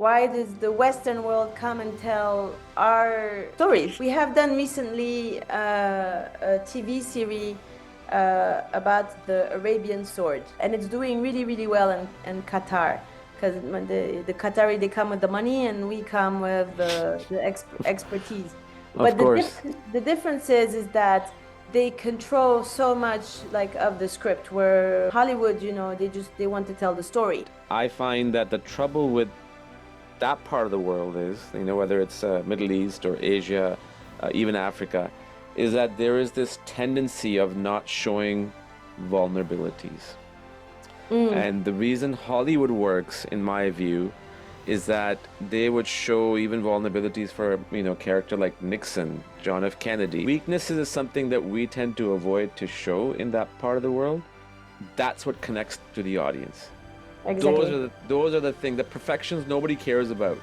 Why does the Western world come and tell our stories? We have done recently a TV series about the Arabian sword, and it's doing really, really well in Qatar. Because the Qatari, they come with the money and we come with the expertise. Of But course. the difference is that they control so much like of the script, where Hollywood, they want to tell the story. I find that the trouble with that part of the world is, whether it's Middle East or Asia, even Africa, is that there is this tendency of not showing vulnerabilities. And the reason Hollywood works, in my view, is that they would show even vulnerabilities for, a character like Nixon, John F. Kennedy. Weaknesses is something that we tend to avoid to show in that part of the world. That's what connects to the audience. Exactly. Those are the things, the perfections nobody cares about.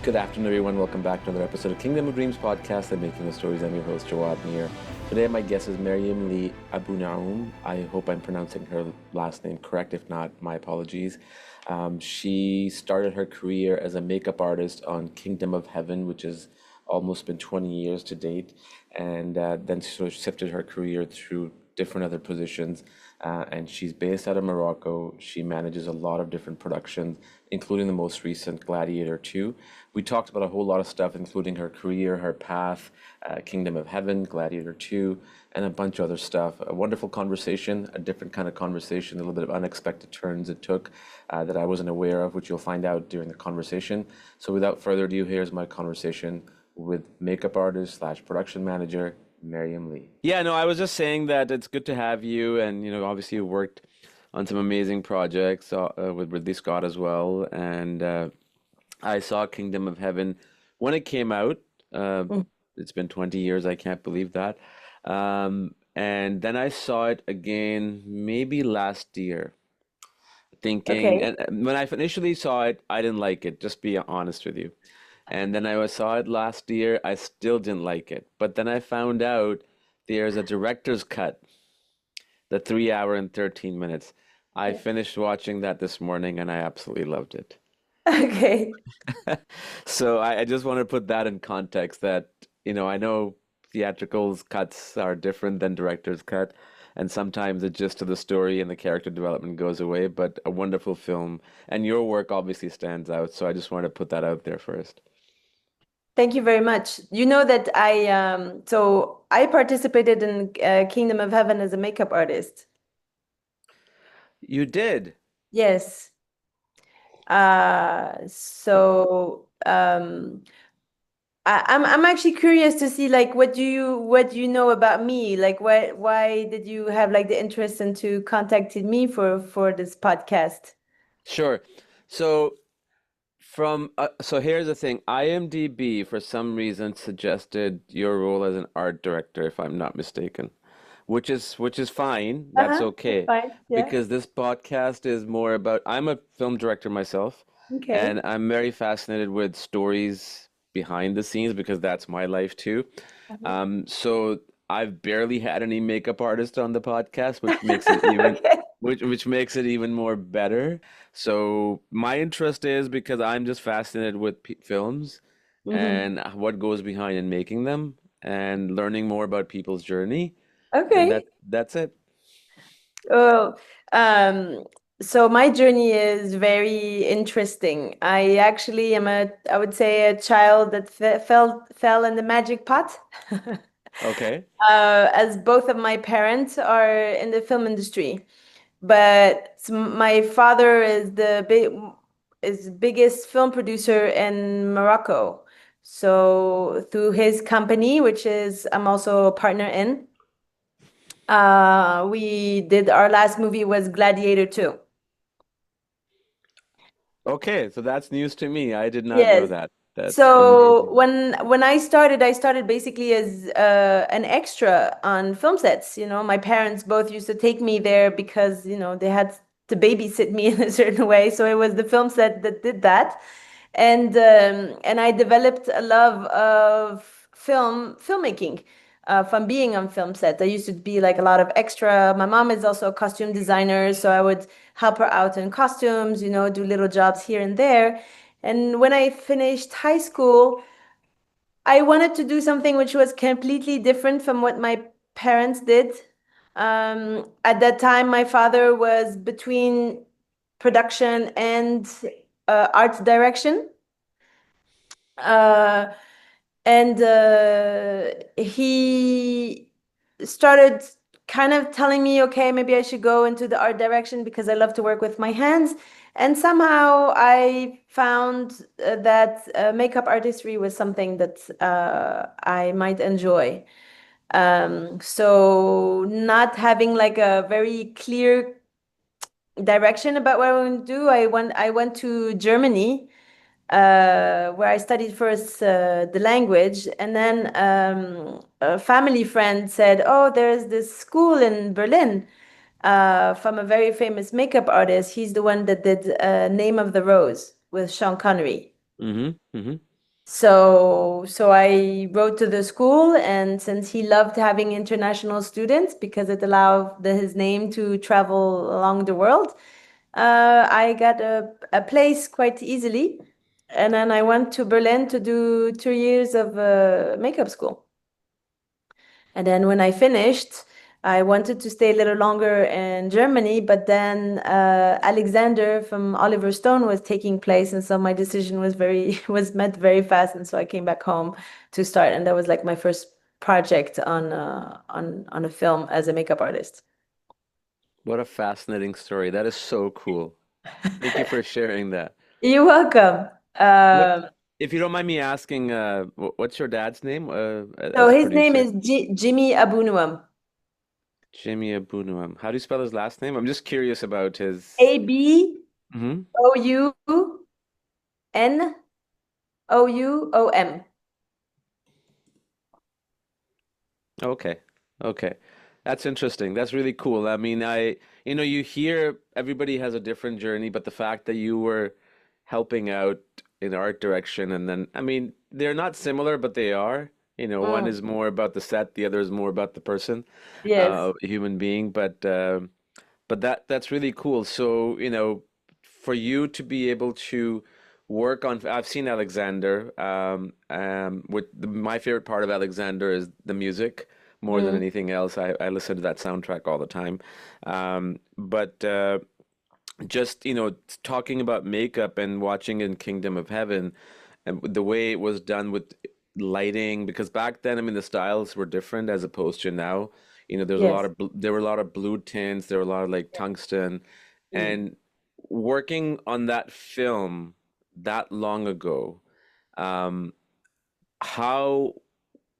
Good afternoon, everyone. Welcome back to another episode of Kingdom of Dreams podcast and Making the Stories. I'm your host, Jawad Mir. Today, my guest is Mariam Lee Abounouom. I hope I'm pronouncing her last name correct. If not, my apologies. She started her career as a makeup artist on Kingdom of Heaven, which has almost been 20 years to date, and then she sort of shifted her career through different other positions. And she's based out of Morocco. She manages a lot of different productions, including the most recent Gladiator II. We talked about a whole lot of stuff, including her career, her path, Kingdom of Heaven, Gladiator II, and a bunch of other stuff. A wonderful conversation, a different kind of conversation, a little bit of unexpected turns it took that I wasn't aware of, which you'll find out during the conversation. So without further ado, here's my conversation with makeup artist slash production manager, Mariam Lee. Yeah, no, I was just saying that it's good to have you, and obviously you worked on some amazing projects with Ridley Scott as well, and I saw Kingdom of Heaven when it came out. Uh, Mm. it's been 20 years, I can't believe that. And then I saw it again maybe last year, thinking, Okay. and when I initially saw it, I didn't like it, just be honest with you. And then I saw it last year. I still didn't like it. But then I found out there's a director's cut, the 3 hour and 13 minutes. I finished watching that this morning and I absolutely loved it. Okay. So I just want to put that in context that, I know theatricals cuts are different than director's cut. And sometimes the gist of the story and the character development goes away, but a wonderful film. And your work obviously stands out. So I just want to put that out there first. Thank you very much. You know that I participated in Kingdom of Heaven as a makeup artist. You did. Yes. So I'm actually curious to see like what you know about me? Like why did you have like the interest into contacting me for this podcast? Sure. So so here's the thing. IMDb for some reason suggested your role as an art director, if I'm not mistaken, which is fine. That's Uh-huh. That's okay, fine. Yeah. because this podcast is more about. I'm a film director myself, Okay. and I'm very fascinated with stories behind the scenes because that's my life too. Uh-huh. So I've barely had any makeup artist on the podcast, which makes it even Okay. which makes it even more better. So my interest is because I'm just fascinated with films Hmm. and what goes behind in making them and learning more about people's journey, and Okay. that's it. Oh, um, so my journey is very interesting. I actually am I would say, a child that fell in the magic pot. Okay. As both of my parents are in the film industry, but my father is biggest film producer in Morocco. So through his company, which is I'm also a partner in, we did our last movie was Gladiator II. Okay, so that's news to me. I did not know Yes. that. That's So amazing. when I started basically as an extra on film sets. My parents both used to take me there because they had to babysit me in a certain way. So it was the film set that did that, and I developed a love of filmmaking. from being on film sets. I used to be like a lot of extra. My mom is also a costume designer, so I would help her out in costumes, do little jobs here and there. And when I finished high school, I wanted to do something which was completely different from what my parents did. At that time, my father was between production and art direction. Uh, and he started kind of telling me, okay, maybe I should go into the art direction because I love to work with my hands. And somehow I found that makeup artistry was something that I might enjoy. So not having like a very clear direction about what I want to do, I went to Germany, where I studied first the language, and then a family friend said, "Oh, there's this school in Berlin from a very famous makeup artist. He's the one that did Name of the Rose with Sean Connery." Mm-hmm. Mm-hmm. So I wrote to the school, and since he loved having international students because it allowed his name to travel along the world, I got a place quite easily. And then I went to Berlin to do 2 years of makeup school. And then when I finished, I wanted to stay a little longer in Germany, but then Alexander from Oliver Stone was taking place, and so my decision was very was met very fast, and so I came back home to start, and that was like my first project on a film as a makeup artist. What a fascinating story. That is so cool. Thank you for sharing that. You're welcome. What, Um, if you don't mind me asking, what's your dad's name so as a his name producer? is Jimmy Abounouom. Jimmy Abounouom. How do you spell his last name? I'm just curious about his. Mhm. Abounoum. Okay. Okay. That's interesting. That's really cool. I mean, you hear everybody has a different journey, but the fact that you were helping out in art direction and then, I mean, they're not similar, but they are. One Mm, is more about the set, the other is more about the person, yes, a human being. But that's really cool. So, for you to be able to work on, I've seen Alexander. My favorite part of Alexander is the music more than mm, anything else. I listen to that soundtrack all the time. But just, talking about makeup and watching in Kingdom of Heaven and the way it was done with lighting, because back then, I mean, the styles were different as opposed to now. yes. There were a lot of blue tints, there were a lot of like tungsten, Mm. and working on that film that long ago, um, how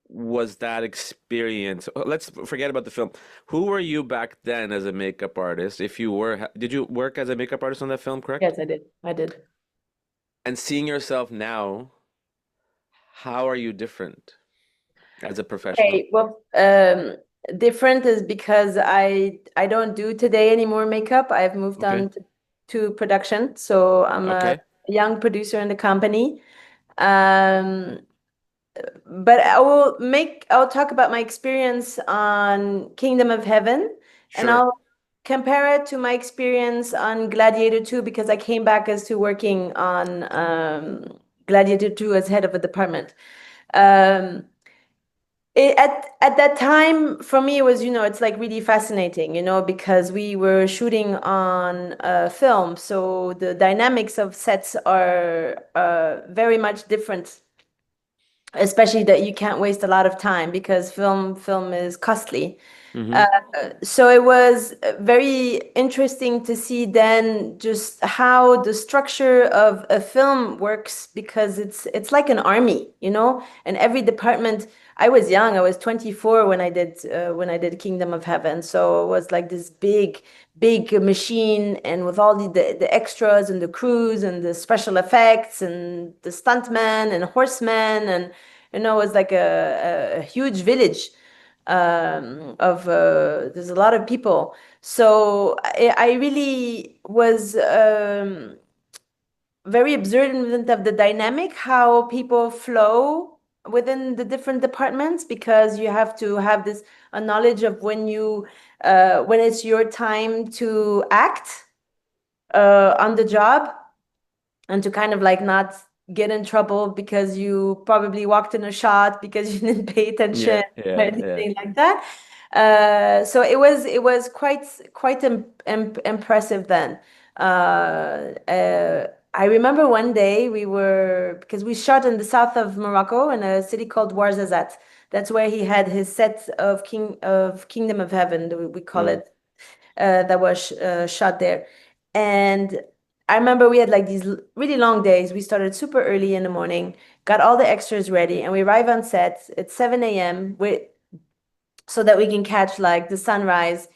was that experience? Let's forget about the film. Who were you back then as a makeup artist? If you were, did you work as a makeup artist on that film, correct? Yes, I did. I did. And seeing yourself now, how are you different as a professional? Okay, well, different is because I don't do today anymore makeup. I've moved Okay. on to production, so I'm a Okay. young producer in the company. Um, but I'll talk about my experience on Kingdom of Heaven, and Sure. I'll compare it to my experience on Gladiator II because I came back as to working on Gladiator II as head of a department. Um, at that time, for me, it was, it's like really fascinating, because we were shooting on film, so the dynamics of sets are very much different, especially that you can't waste a lot of time because film is costly. Mm-hmm. Uh, so it was very interesting to see then just how the structure of a film works because it's like an army, and every department. I was young. I was 24 when I did Kingdom of Heaven. So it was like this big machine, and with all the extras and the crews and the special effects and the stuntmen and horsemen, and it was like a huge village of there's a lot of people. So I really was very observant of the dynamic, how people flow. within the different departments because you have to have this a knowledge of when it's your time to act on the job and to kind of like not get in trouble because you probably walked in a shot because you didn't pay attention Yeah, or yeah, yeah. anything like that. So it was quite impressive then. I remember one day because we shot in the south of Morocco in a city called Ouarzazate. That's where he had his set of Kingdom of Heaven, we call Mm. it, that was shot there. And I remember we had like these really long days. We started super early in the morning, got all the extras ready, and we arrive on set at 7 a.m. So that we can catch like the sunrise.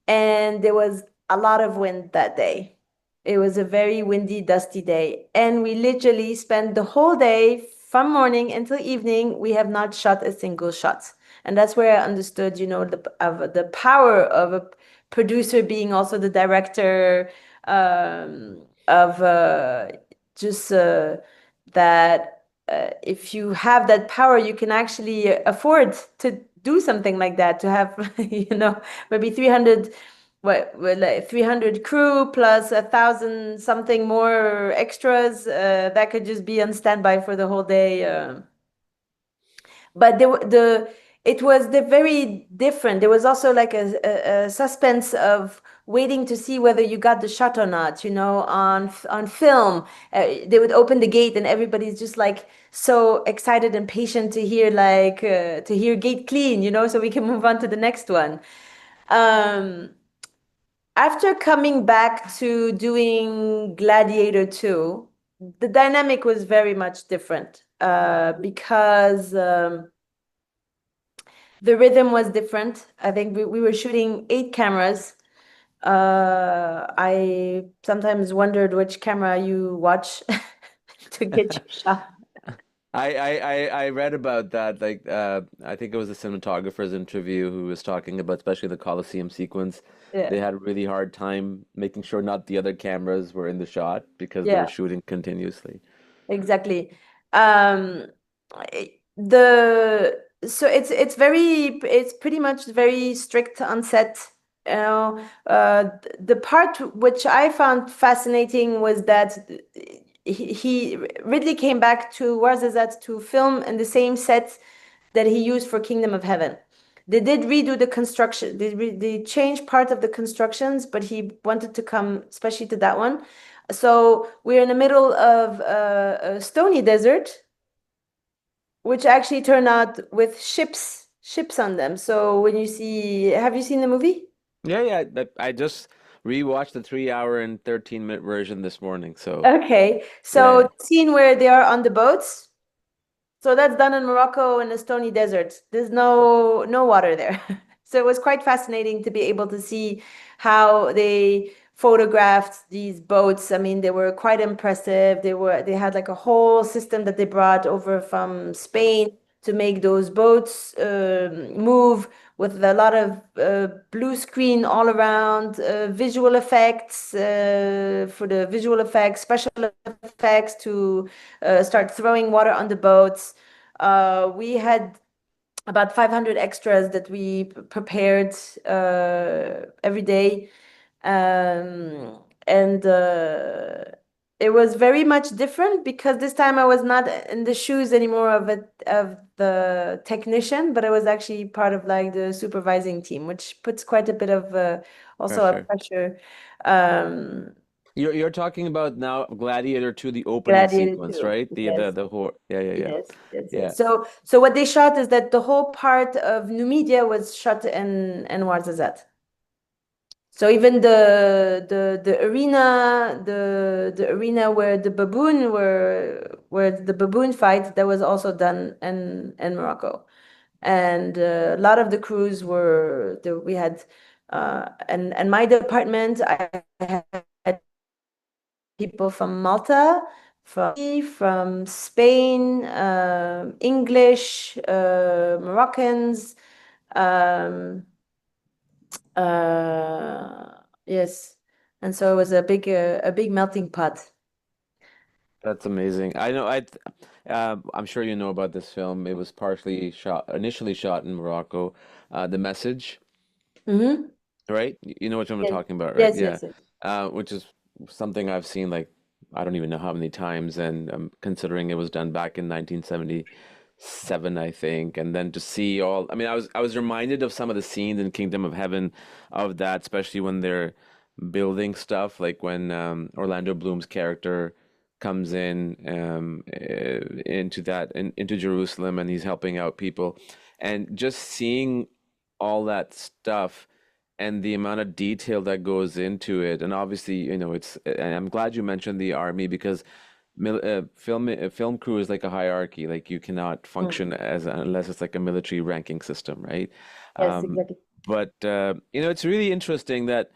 And there was a lot of wind that day. It was a very windy, dusty day. And we literally spent the whole day from morning until evening. We have not shot a single shot. And that's where I understood, the power of a producer being also the director, of just that if you have that power, you can actually afford to do something like that, to have, maybe 300, like 300 crew plus 1,000 something more extras that could just be on standby for the whole day. But it was very different. There was also like a suspense of waiting to see whether you got the shot or not. On film, they would open the gate and everybody's just like so excited and patient to hear gate clean, so we can move on to the next one. Um, After coming back to doing Gladiator II, the dynamic was very much different because the rhythm was different. I think we were shooting 8 cameras. I sometimes wondered which camera you watch to get your shot. I read about that. Like, I think it was a cinematographer's interview who was talking about, especially the Colosseum sequence. Yeah, They had a really hard time making sure not the other cameras were in the shot because they were yeah. shooting continuously. Exactly. Um, the so it's pretty much very strict on set. The part which I found fascinating was that Ridley came back to Ouarzazate to film in the same set that he used for Kingdom of Heaven. They did redo the construction. They changed part of the constructions, but he wanted to come especially to that one. So we're in the middle of a stony desert, which actually turned out with ships on them. So have you seen the movie? Yeah, yeah. I just rewatched the 3 hour and 13 minute version this morning. So Okay, yeah, so yeah. the scene where they are on the boats. So that's done in Morocco in the stony desert. There's no water there. So it was quite fascinating to be able to see how they photographed these boats. I mean, they were quite impressive. They had like a whole system that they brought over from Spain to make those boats move with a lot of blue screen all around, visual effects for the visual effects, special effects to start throwing water on the boats. We had about 500 extras that we prepared every day. And it was very much different because this time I was not in the shoes anymore of the technician, but I was actually part of like the supervising team, which puts quite a bit of also a Pressure. pressure. Um, You're talking about now Gladiator 2, the opening Gladiator sequence, 2. right? Yes. The whole, yeah, yeah, yeah. Yes, yes, Yeah. yes. So what they shot is that the whole part of Numidia was shot in Ouarzazate. So even the arena, the arena where the baboon fight, that was also done in Morocco. And a lot of the crews we had and my department, I had people from Malta, from Spain, English, Moroccans. Um, yes, and so it was a big melting pot. That's amazing. I know. I'm sure you know about this film. It was initially shot in Morocco. The Message, Mm-hmm. right? You know what I'm Yes, talking about, right? yes, Yeah. yes, yes. Which is something I've seen like I don't even know how many times, and considering it was done back in 1977, I think, and then to see all. I mean, I was reminded of some of the scenes in Kingdom of Heaven of that, especially when they're building stuff, like when Orlando Bloom's character comes in into Jerusalem and he's helping out people, and just seeing all that stuff and the amount of detail that goes into it. And obviously, and I'm glad you mentioned the army because film crew is like a hierarchy. Like you cannot Mm. function as unless it's like a military ranking system, right? Yes, Um, exactly. but it's really interesting that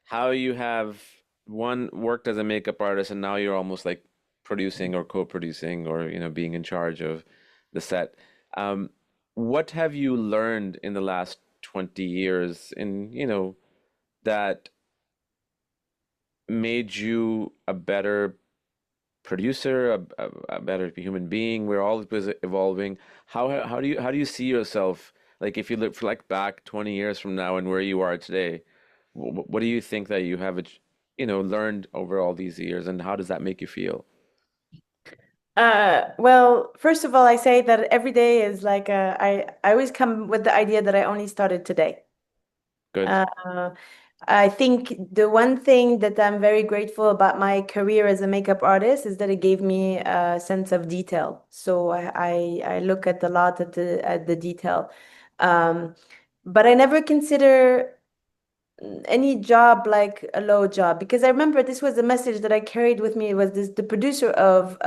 how you have one worked as a makeup artist and now you're almost like producing or co-producing or being in charge of the set. Um, what have you learned in the last 20 years that made you a better producer, a better human being? We're always evolving. How do you see yourself? Like if you reflect back 20 years from now and where you are today, what do you think that you have, learned over all these years, and how does that make you feel? Well, first of all, I say that every day is like I always come with the idea that I only started today. Good. Uh, I think the one thing that I'm very grateful about my career as a makeup artist is that it gave me a sense of detail. So I look at a lot at the detail. Um, but I never consider any job like a low job because I remember this was a message that I carried with me. It was this the producer of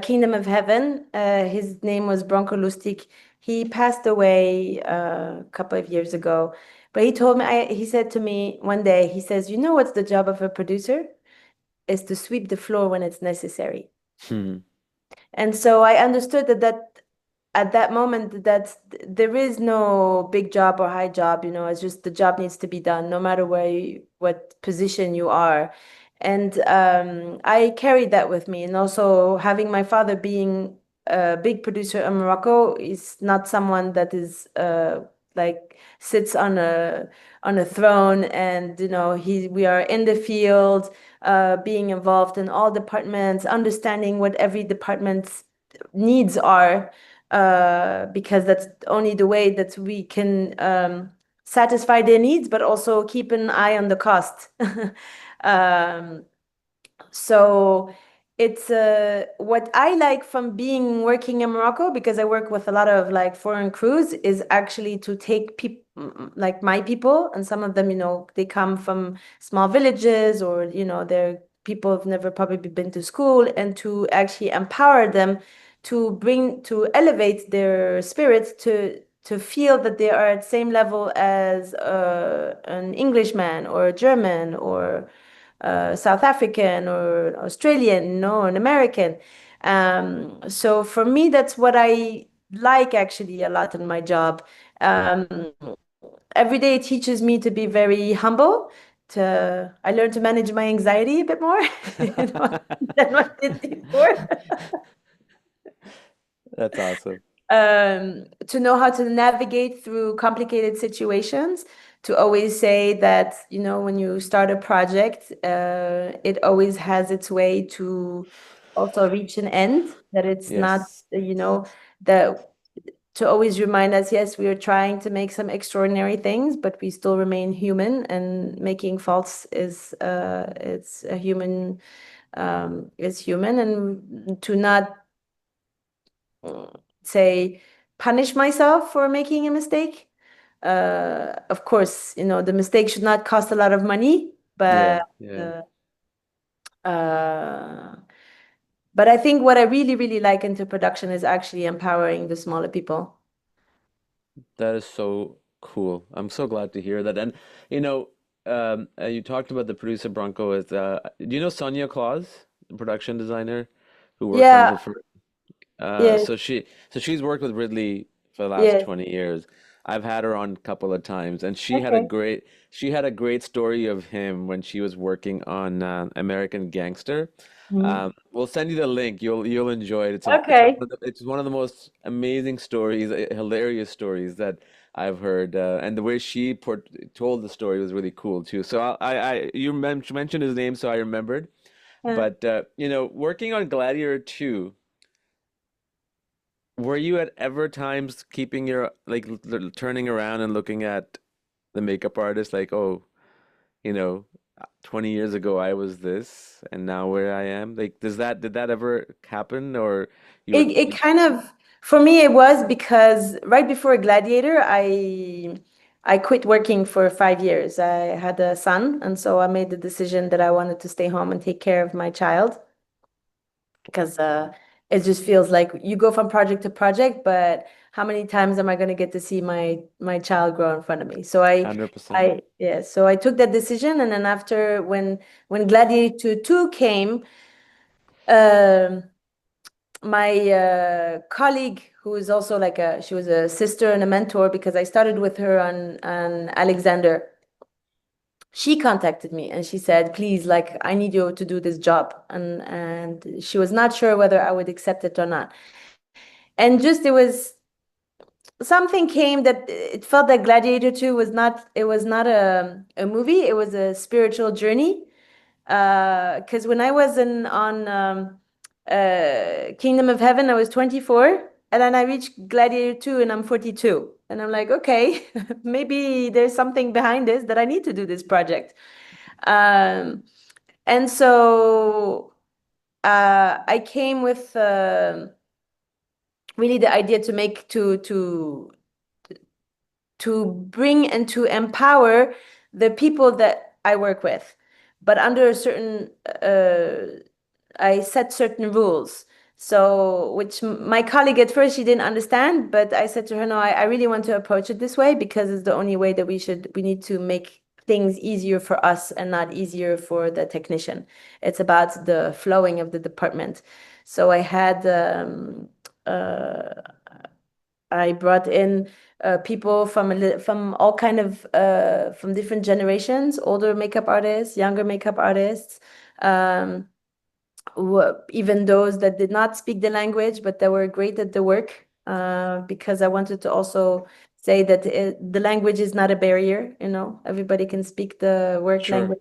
Kingdom of Heaven. His name was Branko Lustig. He passed away a couple of years ago. But he told me, he said to me one day, he says, you know what's the job of a producer? Is to sweep the floor when it's necessary. Hmm. And so I understood that at that moment that there is no big job or high job, it's just the job needs to be done no matter what position you are. And I carried that with me. And also having my father being a big producer in Morocco is not someone that is like sits on a throne, and we are in the field, being involved in all departments, understanding what every department's needs are, because that's only the way that we can satisfy their needs, but also keep an eye on the cost. Um, so it's what I like from being working in Morocco, because I work with a lot of like foreign crews, is actually to take people like my people, and some of them, they come from small villages, or they're people who've never probably been to school, and to actually empower them to elevate their spirits to feel that they are at the same level as an Englishman or a German or South African or Australian, an American. So for me, that's what I like actually a lot in my job. Um, every day it teaches me to be very humble. I learn to manage my anxiety a bit more, than what I did before. That's awesome. To know how to navigate through complicated situations, to always say that, when you start a project, it always has its way to also reach an end, that it's not, Yes. that to always remind us, yes, we are trying to make some extraordinary things, but we still remain human, and making faults it's a human, is human, and to not say punish myself for making a mistake. Of course, the mistake should not cost a lot of money, Yeah. but Yeah. uh, uh, but I think what I really, really like into production is actually empowering the smaller people. That is so cool. I'm so glad to hear that. And you talked about the producer Bronco. Do you know Sonia Claus, the production designer who worked on Yeah, the first? yes, So she's worked with Ridley for the last yes. 20 years. I've had her on a couple of times, and Okay. she had a great story of him when she was working on American Gangster. Mhm. We'll send you the link. You'll enjoy it. Okay. It's one of the most amazing stories, hilarious stories that I've heard, and the way told the story was really cool too. So you mentioned his name, so I remembered. Yeah. But working on Gladiator II. Were you at ever times keeping your like turning around and looking at the makeup artist like, oh, you know, 20 years ago I was this and now where I am? Like, did that ever happen or you were It kind of for me it was because right before Gladiator, I quit working for 5 years. I had a son, and so I made the decision that I wanted to stay home and take care of my child because it just feels like you go from project to project, but how many times am I going to get to see my child grow in front of me? So 100%? so I took that decision, and then after when Gladiator 2 came, um my colleague who is also like she was a sister and a mentor because I started with her on Alexander. She contacted me and she said, "Please, like I need you to do this job." And she was not sure whether I would accept it or not. And just it was something came that it felt that Gladiator 2 was not a movie, it was a spiritual journey. Because when I was on Kingdom of Heaven, I was 24, and then I reached Gladiator 2 and I'm 42. And I'm like, okay, maybe there's something behind this that I need to do this project. Um, and so I came with really the idea to make to bring and to empower the people that I work with, but under a certain I set certain rules. So, which my colleague at first she didn't understand, but I said to her, no, I really want to approach it this way because it's the only way that we need to make things easier for us and not easier for the technician. It's about the flowing of the department. So uh, I brought in people from all kind of from different generations, older makeup artists, younger makeup artists. Um, Even those that did not speak the language, but that were great at the work, because I wanted to also say that the language is not a barrier, everybody can speak the work Sure. language.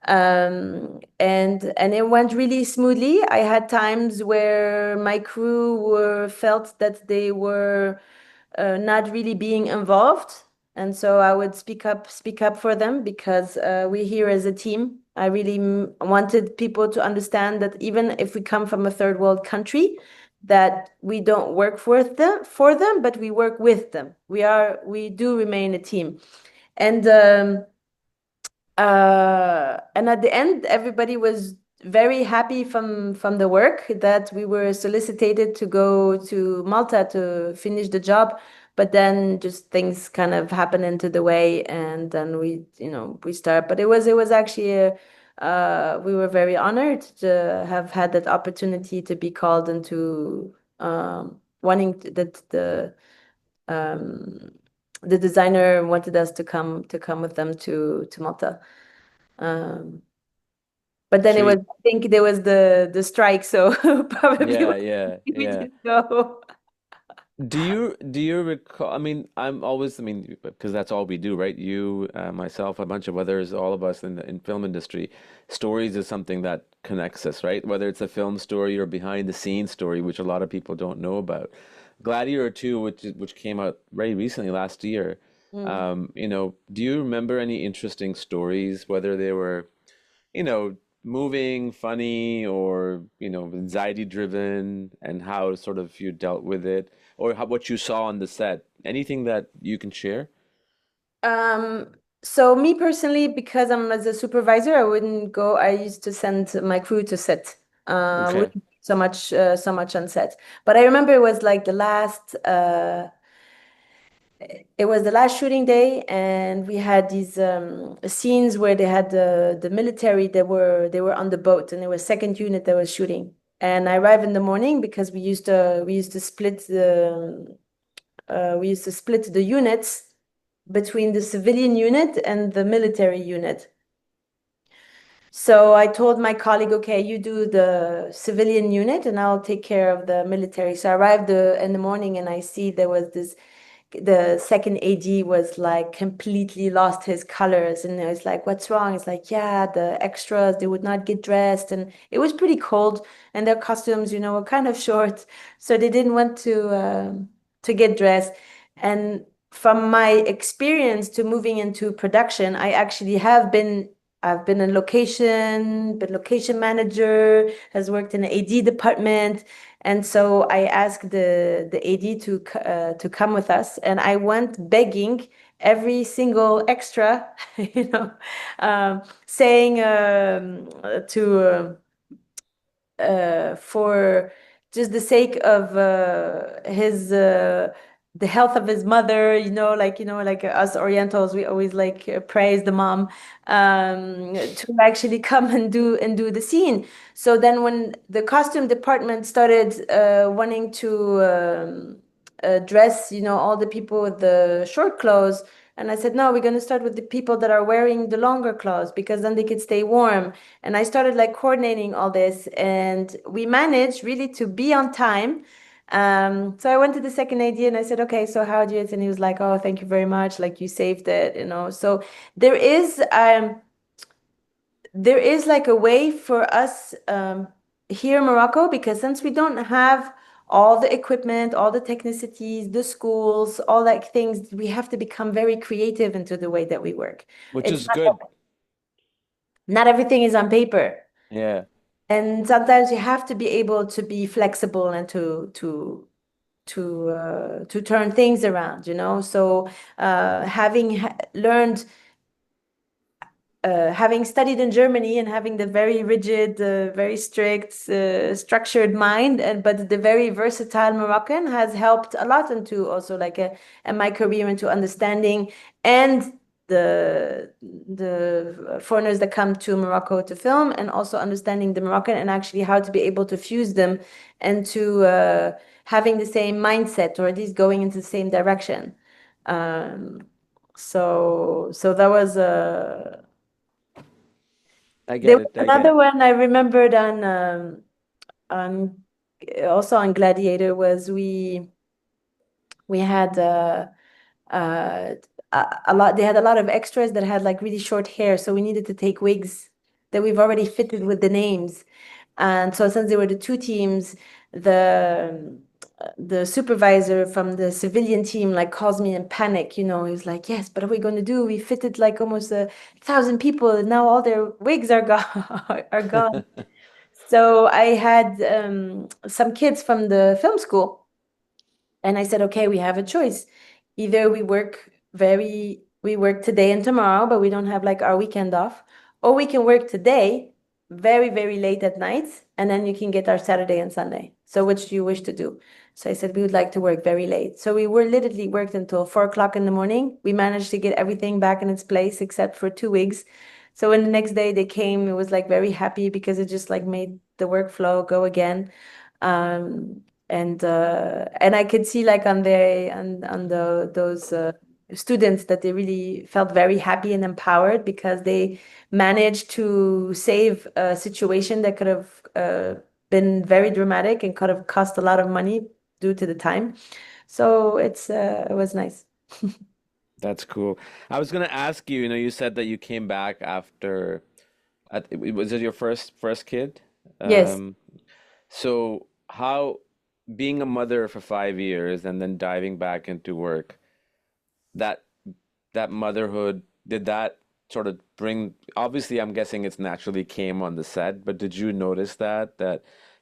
And it went really smoothly. I had times where my crew were felt that they were not really being involved. And so I would speak up for them because we're here as a team. I really wanted people to understand that even if we come from a third world country, that we don't work for them, but we work with them. We do remain a team. And and at the end, everybody was very happy from the work that we were solicited to go to Malta to finish the job, but then just things kind of happened into the way, and then we start. But it was actually we were very honored to have had that opportunity to be called into wanting that um, the designer wanted us to come with them to Malta. Um, but then So it was, I think there was the strike, so probably yeah, yeah, we yeah. didn't go. Do you recall? I mean, because that's all we do, right? You, myself, a bunch of others, all of us in the film industry, stories is something that connects us, right? Whether it's a film story or behind the scenes story, which a lot of people don't know about. Gladiator 2, which came out very recently last year. Mm. Do you remember any interesting stories, whether they were moving, funny, or, anxiety driven, and how sort of you dealt with it, or what you saw on the set? Anything that you can share? Um, so me personally, because I'm as a supervisor, I wouldn't go. I used to send my crew to set. Okay, Wouldn't so much on set. But I remember it was like it was the last shooting day, and we had these scenes where they had the military that they were on the boat, and there was second unit that was shooting. And I arrived in the morning because we used to split we used to split the units between the civilian unit and the military unit. So I told my colleague, okay, you do the civilian unit and I'll take care of the military. So I arrived in the morning and I see there was the second AD was like completely lost his colors. And I was like, what's wrong? It's like, yeah, the extras, they would not get dressed. And it was pretty cold and their costumes, were kind of short. So they didn't want to get dressed. And from my experience to moving into production, I've been been location manager, has worked in the AD department. And so I asked the AD to come with us, and I went begging every single extra, saying to for just the sake of his the health of his mother, like us Orientals, we always like praise the mom, to actually come and do the scene. So then when the costume department started wanting to dress, all the people with the short clothes, and I said, no, we're going to start with the people that are wearing the longer clothes because then they could stay warm. And I started like coordinating all this, and we managed really to be on time. So I went to the second AD and I said, okay, so how do you? And he was like, oh, thank you very much. Like you saved it. So there is um there is like a way for us here in Morocco, because since we don't have all the equipment, all the technicities, the schools, all that things, we have to become very creative into the way that we work. Which It's is good. not everything is on paper. Yeah. And sometimes you have to be able to be flexible and to turn things around. So having learned having studied in Germany and having the very rigid, very strict, structured mind, and but the very versatile Moroccan has helped a lot into also like a my career into understanding and the foreigners that come to Morocco to film, and also understanding the Moroccan and actually how to be able to fuse them and to having the same mindset, or at least going into the same direction. Um, so that was a I there get was it. I get another it. one I remembered on also on Gladiator was we had uh a lot they had a lot of extras that had like really short hair, so we needed to take wigs that we've already fitted with the names. And so since there were the two teams, the supervisor from the civilian team like calls me in panic. He was like, yes, but what are we going to do? We fitted like almost 1,000 people and now all their wigs are gone are gone. So I had some kids from the film school, and I said, okay, we have a choice. Either we work today and tomorrow, but we don't have like our weekend off, or we can work today very, very late at night, and then you can get our Saturday and Sunday. So which do you wish to do? So I said, we would like to work very late. So we were literally worked until 4 o'clock in the morning. We managed to get everything back in its place except for 2 weeks. So when the next day they came, it was like very happy because it just like made the workflow go again. And I could see like on the those students that they really felt very happy and empowered because they managed to save a situation that could have been very dramatic and could have cost a lot of money due to the time. So it was nice. That's cool. I was gonna ask you, you said that you came back after was it your first kid? Yes. Um, so how being a mother for 5 years and then diving back into work, that that motherhood, did that sort of bring, obviously I'm guessing it's naturally came on the set, but did you notice that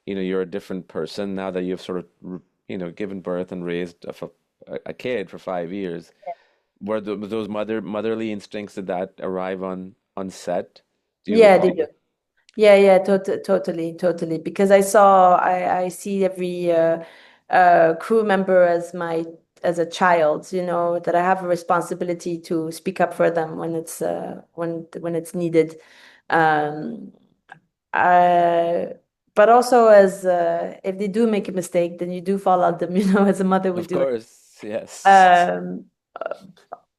you're a different person now that you've sort of given birth and raised a kid for 5 years? Were those motherly instincts, did that arrive on set? Do you Yeah, recall? they do. Yeah, yeah, totally, totally. Because I see every crew member as as a child, that I have a responsibility to speak up for them when when it's needed. Um, I, but also as if they do make a mistake, then you do fall on them, as a mother would Of do. course. yes. Um,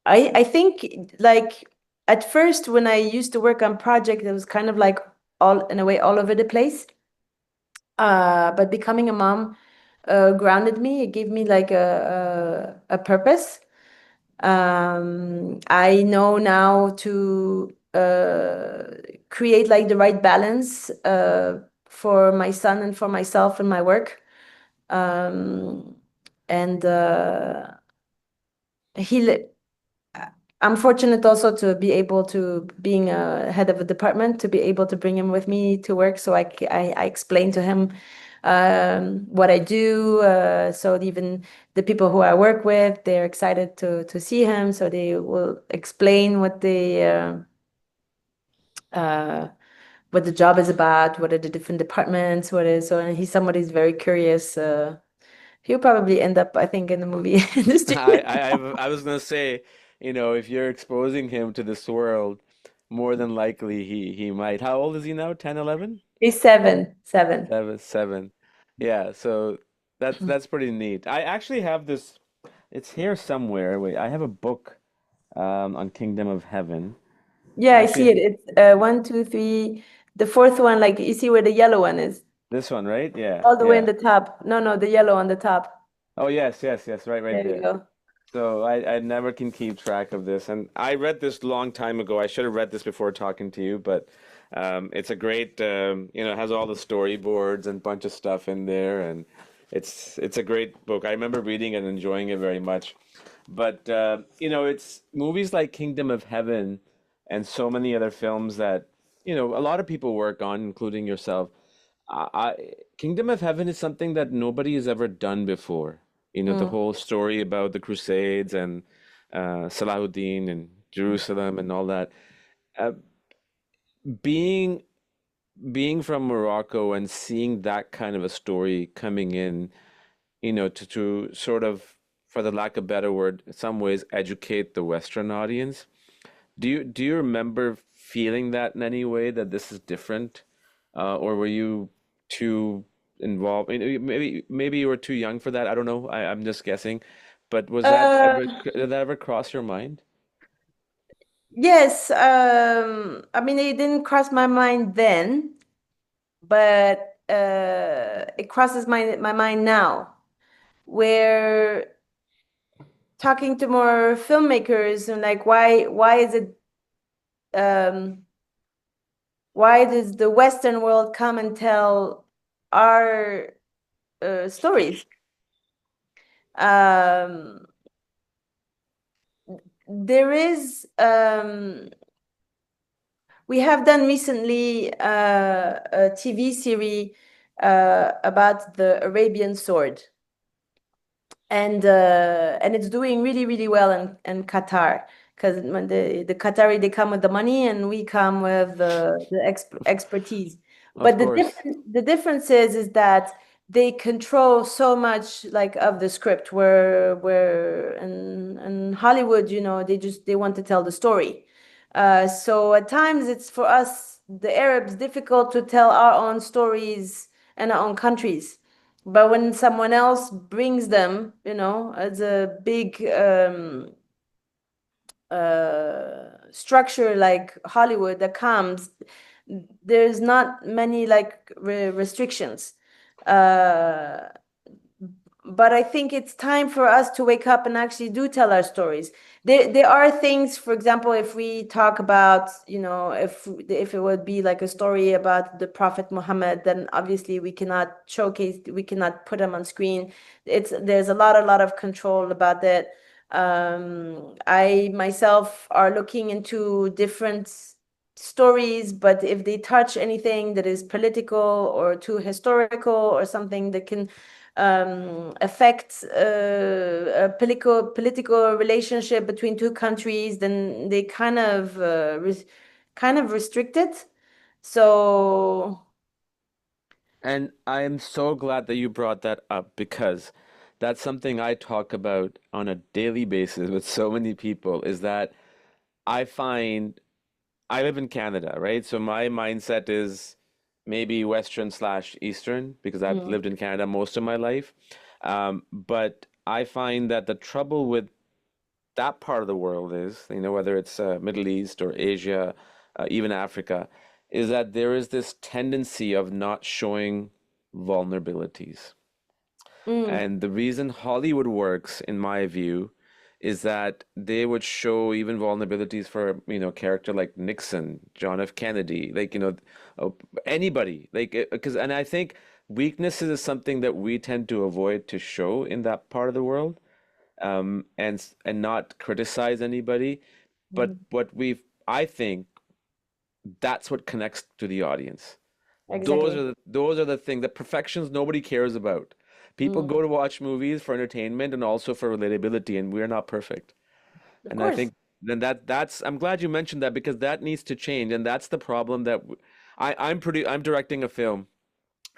I think like at first when I used to work on project, it was kind of like all in a way all over the place. But becoming a mom grounded me. It gave me like a purpose. I know now to create like the right balance for my son and for myself and my work. Um, and he li- I'm fortunate also to be able to being a head of a department to be able to bring him with me to work so I explain to him what I do so even the people who I work with they're excited to see him so they will explain uh, what the job is about what are the different departments what is so and he's somebody who's very curious he'll probably end up I think in the movie industry. I was gonna say, if you're exposing him to this world, more than likely he might. How old is he now? 10, 11? He's seven. 7, 7. Yeah, so that's pretty neat. I actually have this, it's here somewhere. Wait, I have a book on Kingdom of Heaven. Yeah, I see Actually, it. It's one, two, three. The fourth one, like you see where the yellow one is, this one, right? Yeah, all the way in yeah. the top. No, no, the yellow on the top. Oh, yes, yes, yes, right There you there. go. So I never can keep track of this. And I read this long time ago. I should have read this before talking to you, but it's a great, it has all the storyboards and bunch of stuff in there, and it's a great book. I remember reading and enjoying it very much. But it's movies like Kingdom of Heaven and so many other films that, a lot of people work on, including yourself. Kingdom of Heaven is something that nobody has ever done before. The Mm. whole story about the Crusades and Salahuddin and Jerusalem and all that. Uh, being being from Morocco and seeing that kind of a story coming in, to sort of, for the lack of a better word, in some ways educate the Western audience. Do you remember feeling that in any way that this is different, or were you too involved? Maybe you were too young for that. I don't know. I'm just guessing. But Uh, did that ever cross your mind? yes. I mean, it didn't cross my mind then, but it crosses my mind now. Where talking to more filmmakers and like, why is it um why does the Western world come and tell our stories? Um, there is we have done recently a TV series about the Arabian sword. And it's doing really well in Qatar because when the Qatari they come with the money and we come with the expertise. Of But course. the difference is that they control so much like of the script where in Hollywood, they want to tell the story. So at times it's for us, the Arabs, difficult to tell our own stories in our own countries. But when someone else brings them, as a big structure like Hollywood that comes, there's not many like restrictions. Uh, but I think it's time for us to wake up and actually do tell our stories. There are things, for example, if we talk about, if it would be like a story about the Prophet Muhammad, then obviously we cannot put him on screen. There's a lot of control about that. I myself are looking into different stories, but if they touch anything that is political or too historical or something that can affect a political relationship between two countries, then they kind of restrict it. So And I am so glad that you brought that up because that's something I talk about on a daily basis with so many people is that I find I live in Canada, right? So my mindset is maybe Western slash Eastern because I've mm, lived in Canada most of my life. But I find that the trouble with that part of the world is, whether it's Middle East or Asia, even Africa, is that there is this tendency of not showing vulnerabilities. Mm, And the reason Hollywood works, in my view, is that they would show even vulnerabilities for, character like Nixon, John F. Kennedy, like, uh, anybody, like, because, and I think weaknesses is something that we tend to avoid to show in that part of the world, and not criticize anybody. But mm, I think that's what connects to the audience. Those exactly. are the things, the perfections nobody cares about. People Mm, go to watch movies for entertainment and also for relatability, and we're not perfect. of And I course. think then that's I'm glad you mentioned that because that needs to change, and that's the problem that I'm directing a film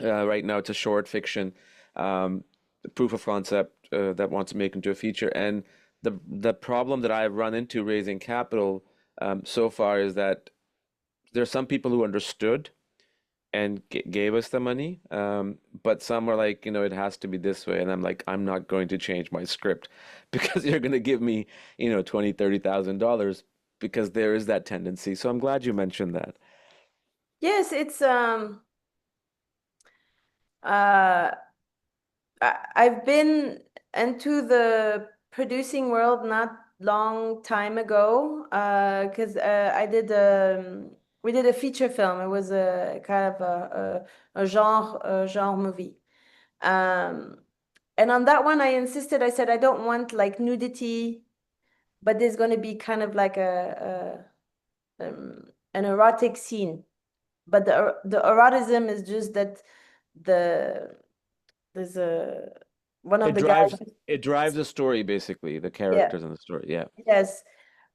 right now. It's a short fiction, proof of concept that wants to make into a feature, and the problem that I've run into raising capital so far is that there are some people who understood and gave us the money. But some are like, it has to be this way. And I'm like, I'm not going to change my script because you're going to give me, 20, $30,000 because there is that tendency. So I'm glad you mentioned that. Yes, it's uh I've been into the producing world not long time ago, 'cause I did we did a feature film. It was a kind of a genre movie. Um, and on that one, I insisted. I said I don't want like nudity, but there's going to be kind of like an erotic scene. But the eroticism is just that the there's a one of It the drives guys. it drives the story basically, the Yeah. characters in the story. Yeah. Yes.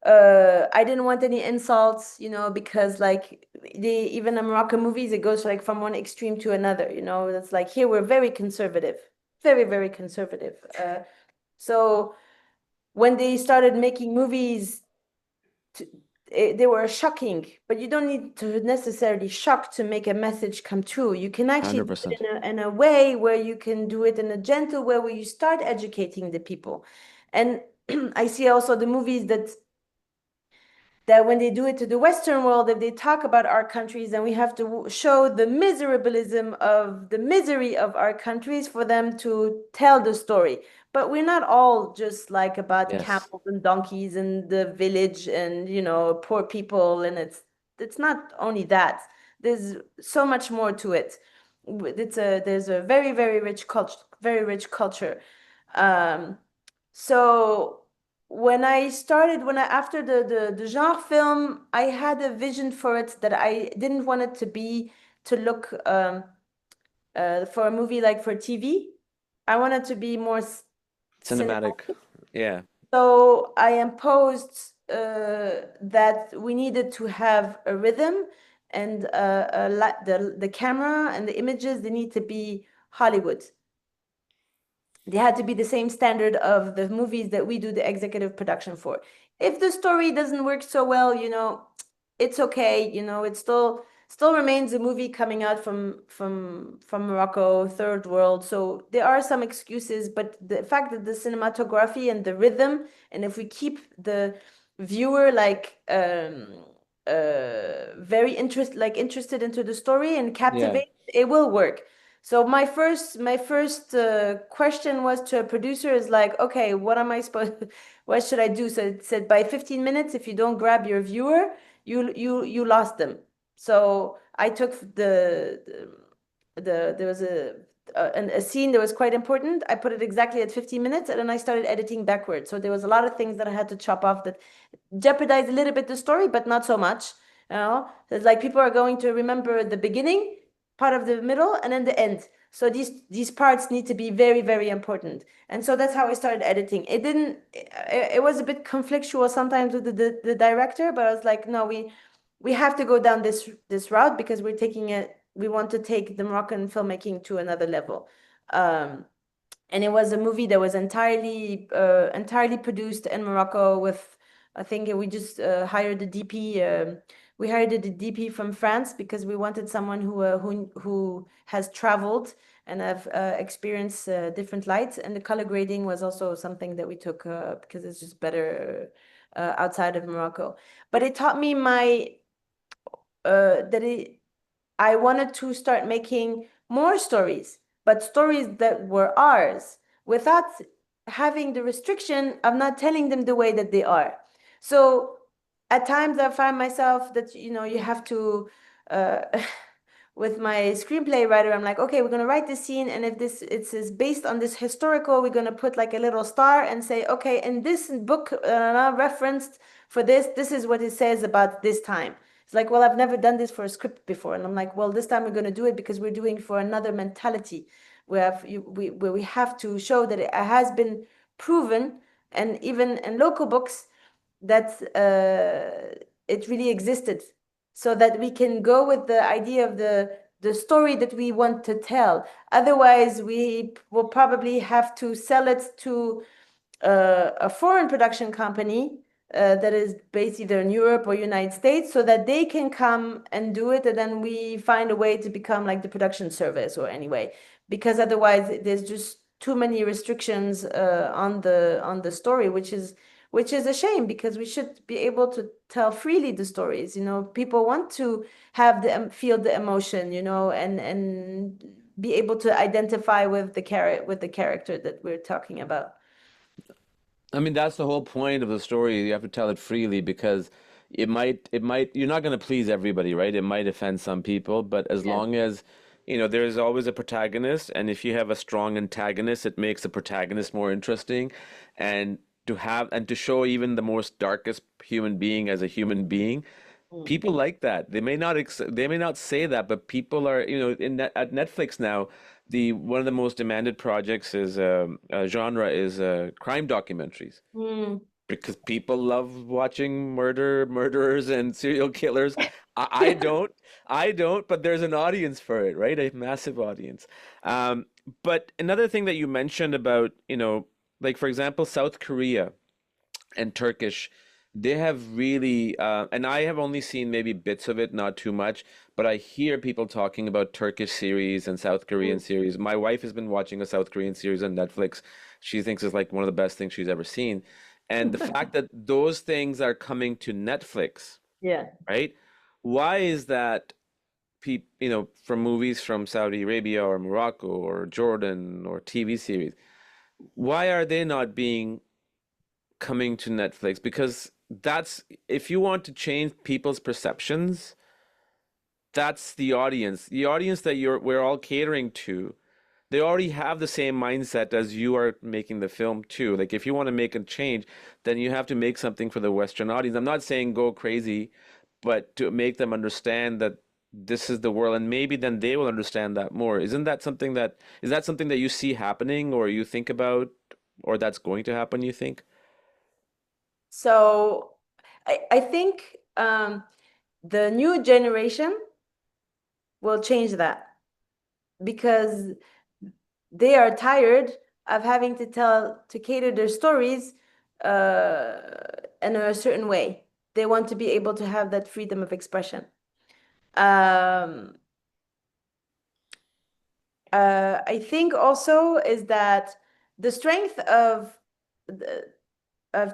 I didn't want any insults, because like even in Moroccan movies, it goes like from one extreme to another, It's like here we're very conservative, very, very conservative. So when they started making movies, to, they were shocking, but you don't need to necessarily shock to make a message come true. You can actually do it 100%. in a way where you can do it in a gentle way where you start educating the people. And I see also the movies that when they do it to the Western world, if they talk about our countries, then we have to show the miserabilism of the misery of our countries for them to tell the story. But we're not all just like about Yes. camels and donkeys and the village and poor people. And it's not only that. There's so much more to it. There's a very, very rich culture, very rich culture. Um, so after the genre film, I had a vision for it that I didn't want it to be to look for a movie like for TV. I want it to be more Cinematic. cinematic. Yeah. So I imposed that we needed to have a rhythm and the camera and the images, they need to be Hollywood. They had to be the same standard of the movies that we do the executive production for. If the story doesn't work so well, it's okay. It still remains a movie coming out from Morocco, third world. So there are some excuses, but the fact that the cinematography and the rhythm, and if we keep the viewer like very interested into the story and Yeah. captivate, it will work. So my first question was to a producer is like, okay, what am I supposed, what should I do? So it said by 15 minutes, if you don't grab your viewer, you lost them. So I took there was a scene that was quite important. I put it exactly at 15 minutes, and then I started editing backwards. So there was a lot of things that I had to chop off that jeopardize a little bit the story, but not so much. It's like people are going to remember the beginning, part of the middle, and then the end. So these parts need to be very, very important. And so that's how I started editing. It didn't. It was a bit conflictual sometimes with the director, but I was like, no, we have to go down this route because we're taking it. We want to take the Moroccan filmmaking to another level. Um, and it was a movie that was entirely produced in Morocco with I think we just hired a DP. We hired a DP from France because we wanted someone who has traveled and have experienced different lights. And the color grading was also something that we took because it's just better outside of Morocco. But it taught me that I wanted to start making more stories, but stories that were ours without having the restriction of not telling them the way that they are. So at times I find myself that, you have to, uh, with my screenplay writer, I'm like, okay, we're going to write this scene. And if it's is based on this historical, we're going to put like a little star and say, okay, in this book referenced for this is what it says about this time. It's like, well, I've never done this for a script before. And I'm like, well, this time we're going to do it because we're doing for another mentality. Where we have to show that it has been proven, and even in local books, that it really existed, so that we can go with the idea of the story that we want to tell. Otherwise, we will probably have to sell it to a foreign production company that is based either in Europe or United States, so that they can come and do it, and then we find a way to become like the production service or anyway, because otherwise there's just too many restrictions on the story, which is a shame, because we should be able to tell freely the stories. People want to have feel the emotion, and be able to identify with the character that we're talking about. I mean, that's the whole point of the story. You have to tell it freely because you're not going to please everybody, right? It might offend some people, but as Yeah. long as, there's always a protagonist, and if you have a strong antagonist, it makes the protagonist more interesting. And to show even the most darkest human being as a human being, Mm. people like that. They may not say that, but people are, at Netflix now, the one of the most demanded projects is genre is crime documentaries Mm. because people love watching murderers and serial killers. I don't, but there's an audience for it, right? A massive audience. Um, but another thing that you mentioned about, like for example, South Korea and Turkish, they have really, and I have only seen maybe bits of it, not too much, but I hear people talking about Turkish series and South Korean Mm. series. My wife has been watching a South Korean series on Netflix. She thinks it's like one of the best things she's ever seen. And the fact that those things are coming to Netflix, Yeah. right? Why is that? From movies from Saudi Arabia or Morocco or Jordan or TV series, why are they not being coming to Netflix? Because that's if you want to change people's perceptions, that's the audience that we're all catering to. They already have the same mindset as you are making the film too. Like if you want to make a change, then you have to make something for the Western audience. I'm not saying go crazy, but to make them understand that this is the world, and maybe then they will understand that more. Is that something that you see happening or you think about, or that's going to happen, you think? So I think the new generation will change that, because they are tired of having to cater their stories uh, in a certain way. They want to be able to have that freedom of expression. Um, I think also is that the strength of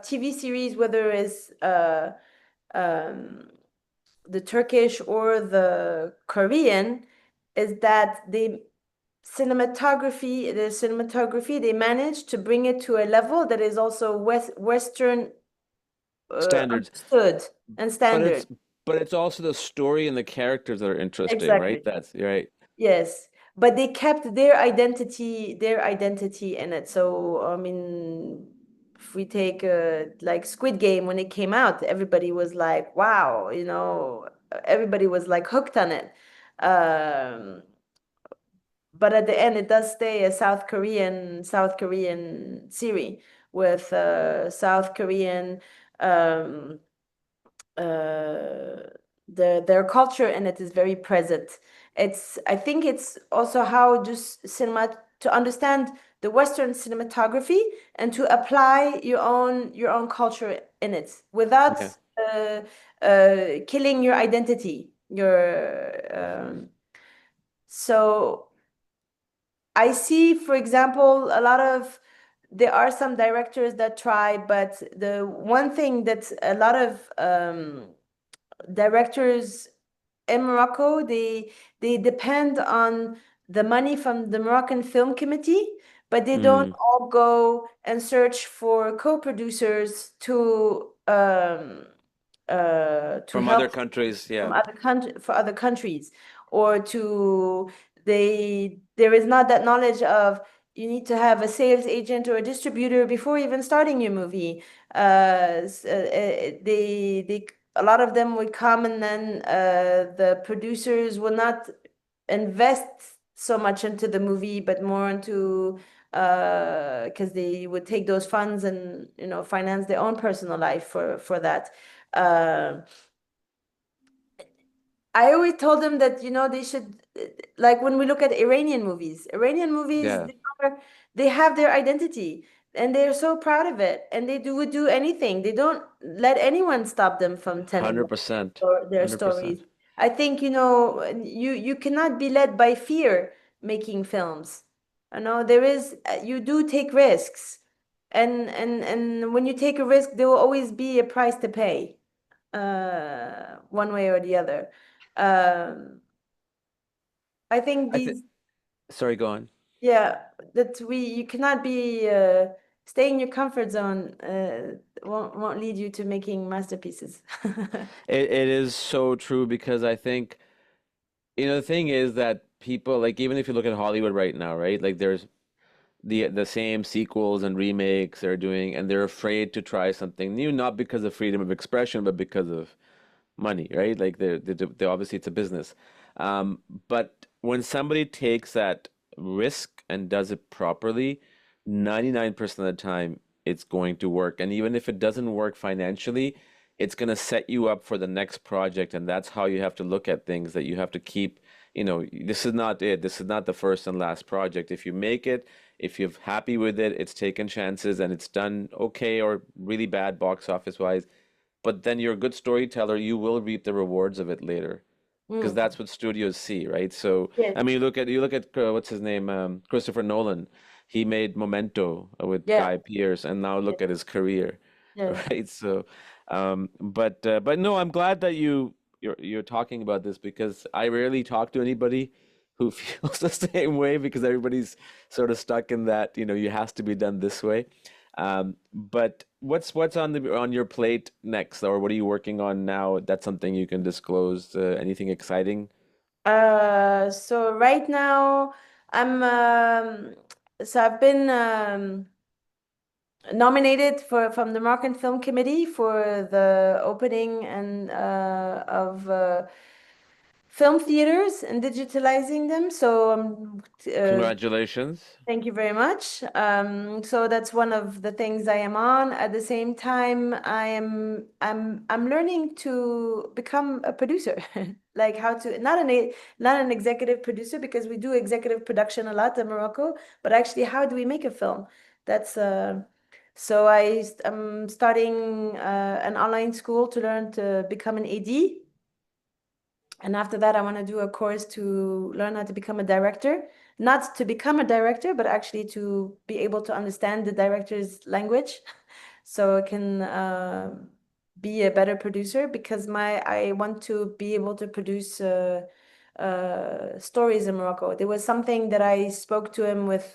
TV series, whether it's um, the Turkish or the Korean, is that the cinematography, they manage to bring it to a level that is also Western Standards. understood and But standard. it's also the story and the characters that are interesting, right? Exactly. That's right. Yes. But they kept their identity in it. So, I mean, if we take like Squid Game, when it came out, everybody was like, wow, everybody was like hooked on it. Um, but at the end, it does stay a South Korean series with South Korean um, uh, their culture in it is very present. I think it's also how just cinema to understand the Western cinematography and to apply your own culture in it without Yeah. killing your identity. So I see, for example, there are some directors that try, but the one thing that a lot of directors in Morocco, they depend on the money from the Moroccan Film Committee, but they don't Mm. all go and search for co-producers to From other help countries, from yeah. other countries, or there is not that knowledge of you need to have a sales agent or a distributor before even starting your movie. They a lot of them would come, and then the producers will not invest so much into the movie, but more into because they would take those funds and finance their own personal life for that. Uh, I always told them that they should, like when we look at Iranian movies Yeah. they have their identity and they're so proud of it, and they would do anything. They don't let anyone stop them from telling 100%. their 100%. stories. I think you cannot be led by fear making films. There is you do take risks, and when you take a risk, there will always be a price to pay, one way or the other. Um, I think I think, these, sorry, go on. yeah, that you cannot be stay in your comfort zone. Won't lead you to making masterpieces. It is so true because I think, the thing is that people, like, even if you look at Hollywood right now, right? Like, there's the same sequels and remakes they're doing, and they're afraid to try something new, not because of freedom of expression, but because of money, right? Like they obviously it's a business. Um, but when somebody takes that risk and does it properly, 99% of the time it's going to work. And even if it doesn't work financially, it's going to set you up for the next project. And that's how you have to look at things, that you have to keep, this is not it. This is not the first and last project. If you make it, if you're happy with it, it's taken chances and it's done okay or really bad box office wise, but then you're a good storyteller, you will reap the rewards of it later, because Mm, that's what studios see, right? So, yes, I mean, you look at what's his name, Christopher Nolan. He made Memento with yeah, Guy Pearce, and now yeah, look at his career, yeah. right? So, but no, I'm glad that you're talking about this because I rarely talk to anybody who feels the same way because everybody's sort of stuck in that, you has to be done this way. But what's on your plate next, or what are you working on now? That's something you can disclose. Anything exciting? So right now I'm I've been nominated from the Moroccan Film Committee for the opening and of film theaters and digitalizing them. So Congratulations. thank you very much. So that's one of the things I am on. At the same time, I'm learning to become a producer, like how to not an executive producer, because we do executive production a lot in Morocco, but actually how do we make a film? That's so I'm starting an online school to learn to become an AD. And after that, I want to do a course to learn how to become a director. Not to become a director, but actually to be able to understand the director's language so I can be a better producer, because I want to be able to produce stories in Morocco. There was something that I spoke to him with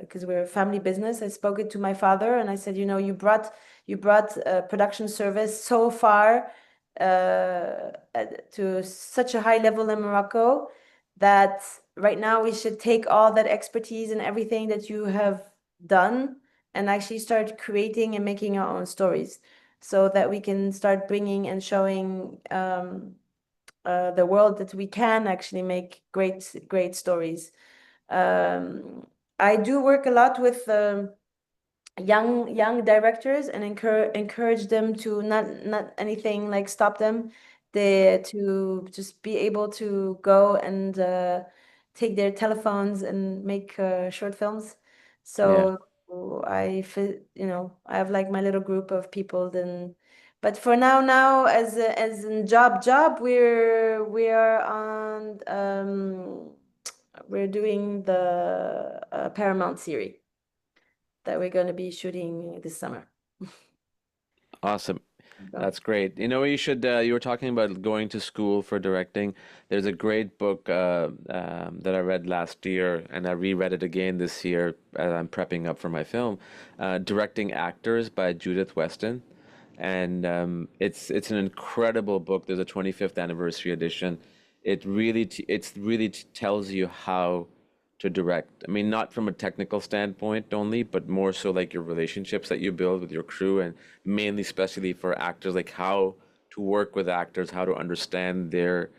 because we're a family business. I spoke it to my father and I said, you brought a production service so far to such a high level in Morocco that right now we should take all that expertise and everything that you have done and actually start creating and making our own stories so that we can start bringing and showing the world that we can actually make great stories. Um, I do work a lot with young directors and encourage them to not anything like stop them. They to just be able to go and take their telephones and make short films. Yeah. So I have like my little group of people. Then, but for now, as in job, we are on we're doing the Paramount series that we're going to be shooting this summer. Awesome. So, That's great. You know, you were talking about going to school for directing. There's a great book that I read last year, and I reread it again this year as I'm prepping up for my film, Directing Actors by Judith Weston. And it's an incredible book. There's a 25th anniversary edition. It really tells you how to direct. I mean, not from a technical standpoint only, but more so like your relationships that you build with your crew, and mainly, especially for actors, like how to work with actors, how to understand their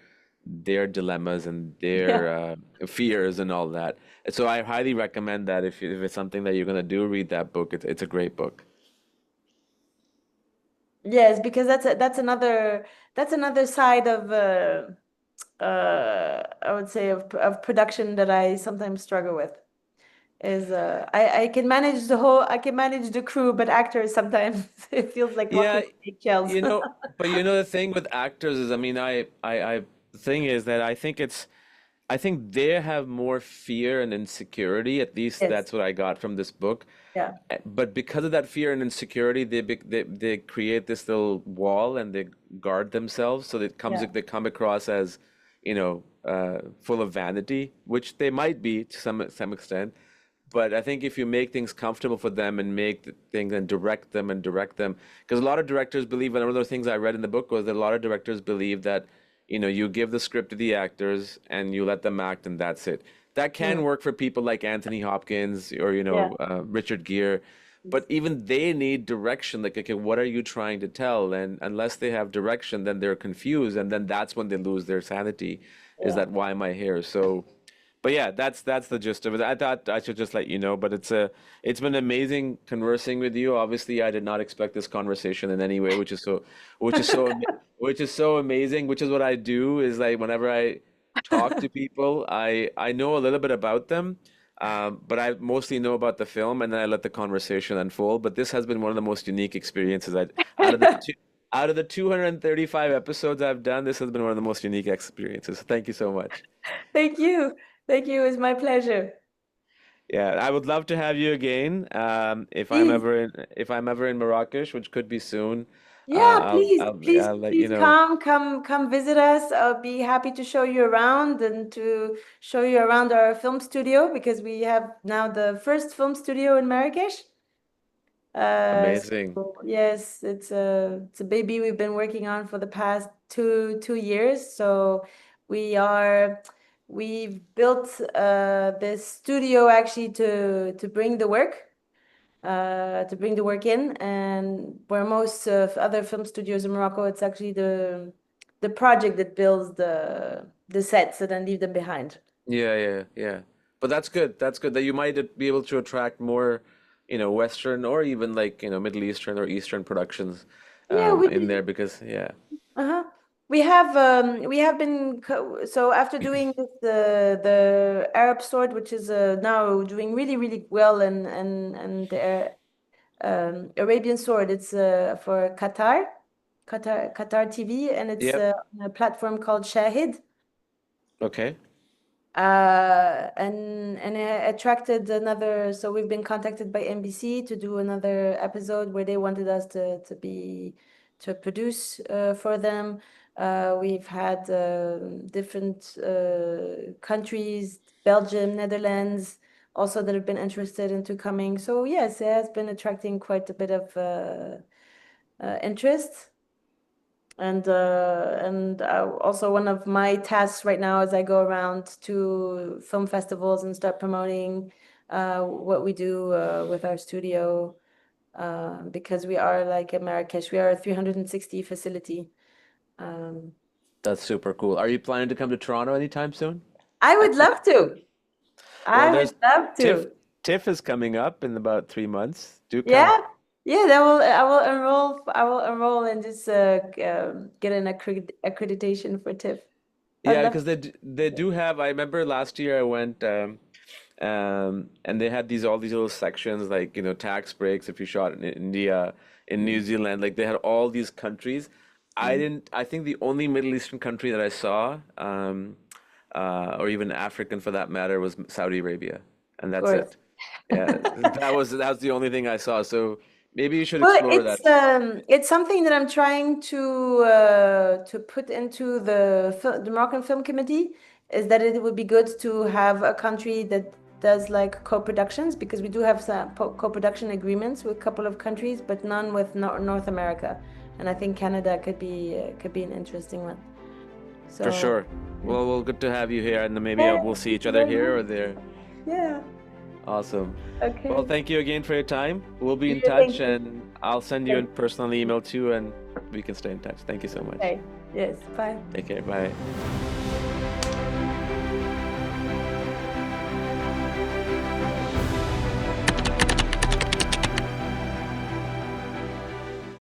dilemmas and their yeah. fears and all that. And so I highly recommend that if it's something that you're gonna do, read that book. It's a great book. Yes, because that's another side of I would say of production that I sometimes struggle with. Is I can manage the crew, but actors sometimes it feels like walking Yeah, on eggshells. you know, but you know the thing with actors is, I mean, the thing is that I think they have more fear and insecurity. At least Yes. that's what I got from this book. Yeah. But because of that fear and insecurity, they create this little wall and they guard themselves. So Yeah. they come across as, full of vanity, which they might be to some extent. But I think if you make things comfortable for them and make things and direct them, because a lot of directors believe, and one of the things I read in the book was that a lot of directors believe that, you give the script to the actors and you let them act and that's it. That Mm. can work for people like Anthony Hopkins or, Yeah. Richard Gere, but even they need direction. Like, okay, what are you trying to tell? And unless they have direction, then they're confused, and then that's when they lose their sanity. Is Yeah. that why am I here? So. But yeah, that's the gist of it. I thought I should just let you know, but it's been amazing conversing with you. Obviously, I did not expect this conversation in any way, which is so which is so amazing. Which is what I do is like whenever I talk to people, I know a little bit about them, but I mostly know about the film, and then I let the conversation unfold. But this has been one of the most unique experiences. Out of the two, out of the 235 episodes I've done, this has been one of the most unique experiences. So thank you so much. Thank you. Thank you. It's my pleasure. Yeah, I would love to have you again. Please. If I'm ever in Marrakesh, which could be soon, Yeah, I'll let you please know. come visit us. I'll be happy to show you around and to show you around our film studio because we have now the first film studio in Marrakesh. Amazing. Yes, it's a baby we've been working on for the past two years. So we are we've built this studio actually to bring the work in, and where most of other film studios in Morocco, it's actually the project that builds the sets and then leave them behind. Yeah, yeah, yeah. But that's good. That's good that you might be able to attract more, Western or even like, Middle Eastern or Eastern productions Yeah, in there because yeah. uh-huh. We have been so after doing the Arab sword, which is now doing really really well, and the Arabian sword, it's for Qatar TV, and it's Yep. on a platform called Shahid. Okay. And it attracted another. So we've been contacted by NBC to do another episode where they wanted us to produce for them. We've had different countries, Belgium, Netherlands, also that have been interested into coming. So yes, it has been attracting quite a bit of interest. And also one of my tasks right now is I go around to film festivals and start promoting what we do with our studio, because we are like in Marrakesh, we are a 360 facility. Um, That's super cool. Are you planning to come to Toronto anytime soon? I would love to. Well, I would there's love TIFF. to. TIFF is coming up in about 3 months. Do come. Yeah, yeah. That will I will enroll. I will enroll and just get an accreditation for TIFF. I'd Yeah, love because they do have. I remember last year I went, and they had all these little sections like tax breaks if you shot in India, in New Zealand. Like they had all these countries. I didn't. I think the only Middle Eastern country that I saw, or even African for that matter, was Saudi Arabia, and of that's course. it. Yeah, that was the only thing I saw. So maybe you should Well, explore that. it's something that I'm trying to put into the Moroccan Film Committee, is that it would be good to have a country that does like co-productions, because we do have some co-production agreements with a couple of countries, but none with North America, and I think Canada could be an interesting one. For So sure. Well, good to have you here, and then maybe yeah, we'll see thank each you other very here much. or there. Yeah. Awesome. Well, Okay. thank you again for your time. We'll be in Yeah, touch, thank you. and I'll send you a Thank personal email too, and we can stay in touch. Thank you so much. Okay. Yes. Bye. Take care. Bye.